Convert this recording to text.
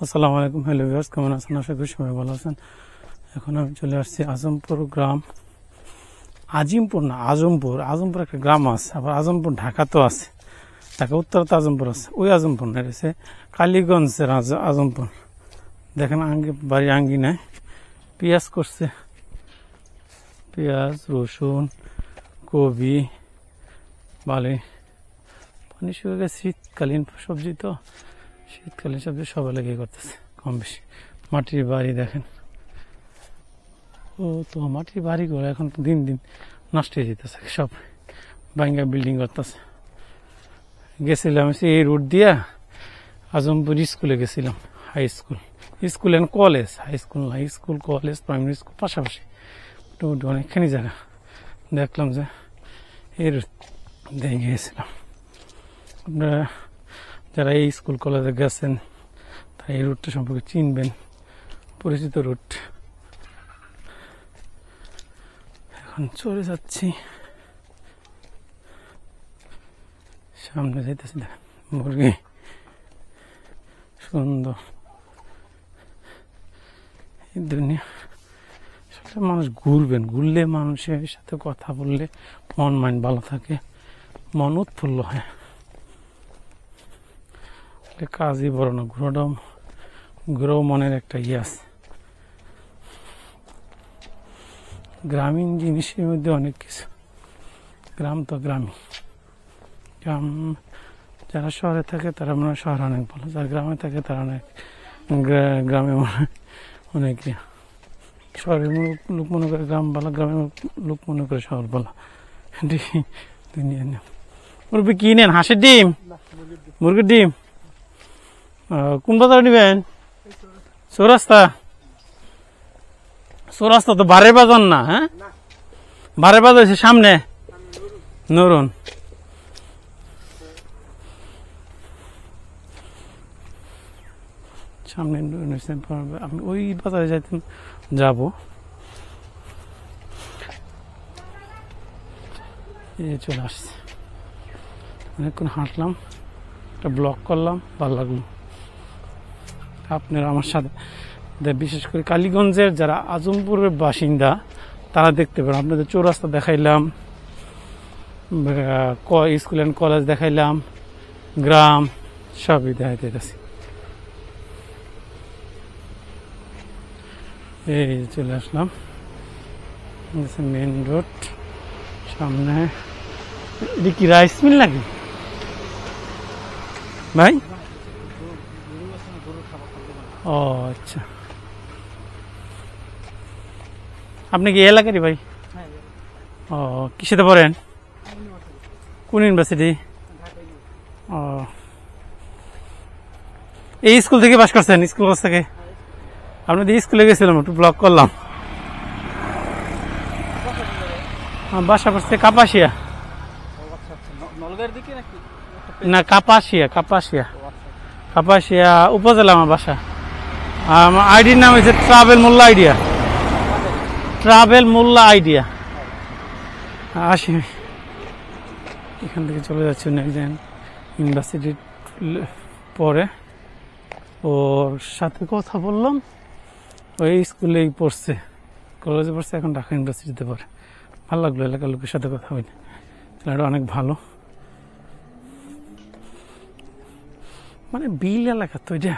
আসসালামু আলাইকুম। Hello viewers, কেমন আছেন? আশা করি সবাই ভালো আছেন। এখন আমি চলে আসছি আজমপুর গ্রাম। আজিমপুর না, আজমপুর। আজমপুর একটা গ্রাম আছে, আবার আজমপুর ঢাকাতেও আছে। ঢাকা উত্তরতে আজমপুর আছে, ওই আজমপুর না, এটা কালীগঞ্জের আজমপুর। দেখেন বাড়ির আঙ্গিনায় পেঁয়াজ করছে, পেঁয়াজ, রসুন, কবি, বালি, পানি শুয়ে গেছে। শীতকালীন সবজি তো, শীতকালীন সবজি সবাই লেগে করতেছে কম বেশি। মাটির বাড়ি দেখেন, ও তো মাটির বাড়িগুলো এখন তো দিন দিন নষ্ট হয়ে যেতেছে, সব ভাঙ্গা বিল্ডিং করতেছে। গেছিলাম এই রুট দিয়া আজমপুর স্কুলে গেছিলাম, high school, school and college. High school না, স্কুল কলেজ প্রাইমারি স্কুল পাশাপাশি, মোটামুটি অনেকখানি জায়গা। দেখলাম যে এই রুট দিয়ে গিয়েছিলাম। আপনারা যারা এই স্কুল কলেজে গেছেন তারা এই রুটটা সম্পর্কে চিনবেন, পরিচিত রুট। এখন চলে যাচ্ছি, সামনে যাইতেছি, দেখেন মুরগি সুন্দর। এই দুনিয়া মানুষ ঘুরবেন, ঘুরলে মানুষের সাথে কথা বললে মন মাইন্ড ভালো থাকে, মন উৎফুল্ল হয়। কাজই বড় না, ঘুরেও মনের একটা আছে। গ্রামীণ জিনিসের মধ্যে অনেক কিছু। গ্রাম তো গ্রামই, গ্রাম যারা শহরে থাকে তারা মনে হয় শহর অনেক ভালো, যারা গ্রামে থাকে তারা অনেক গ্রামে অনেক শহরের লোক মনে করে গ্রাম ভালো, গ্রামের লোক মনে করে শহর ভালো। দুনিয়া নেই। মুরগি কি নেন? হাঁসের ডিম, মুরগির ডিম। কোন বাজারে নিবেন? চৌরাস্তা? চৌরাস্তা তো বারের বাজার না? হ্যাঁ, বারের বাজার হচ্ছে সামনে নরুন। সামনে আমি ওই বাজারে যাব। এই চলে আসছে, অনেকক্ষণ হাঁটলাম, একটা ব্লগ করলাম, ভালো লাগলো। আপনারা আমার সাথে, বিশেষ করে কালীগঞ্জের যারা আজমপুরের বাসিন্দা তারা দেখতে পারেন। আপনাদের চৌরাস্তা দেখাইলাম, স্কুল অ্যান্ড কলেজ দেখাইলাম, গ্রাম সবই দেখাইতে গেছি। এই চলে আসলাম, মেন রোড সামনে। এটা কি রাইস মিল নাকি ভাই? ও আচ্ছা, আপনি কি এলাকারই ভাই? ও, কিসেতে পড়েন? কোন ইউনিভার্সিটি? ও, এই স্কুল থেকে পাস করছেন? স্কুল কলেজ থেকে? আপনাদের স্কুলে গেছিলাম, একটু ব্লগ করলাম। বাসা পড়ছে কাপাসিয়া না, কাপাসিয়া উপজেলা আমার বাসা। আমার আইডির নাম হচ্ছে ট্রাভেল মোল্লা আইডিয়া। আসি, এখান থেকে চলে যাচ্ছি একজন ইউনিভার্সিটি পরে, ওর সাথে কথা বললাম। ওই স্কুলেই পড়ছে, কলেজে পড়ছে, এখন ঢাকা ইউনিভার্সিটিতে পড়ে। ভালো লাগলো, এলাকার লোকের সাথে কথা বলি, ছেলেটা অনেক ভালো। মানে বিল এলাকা তো এটা।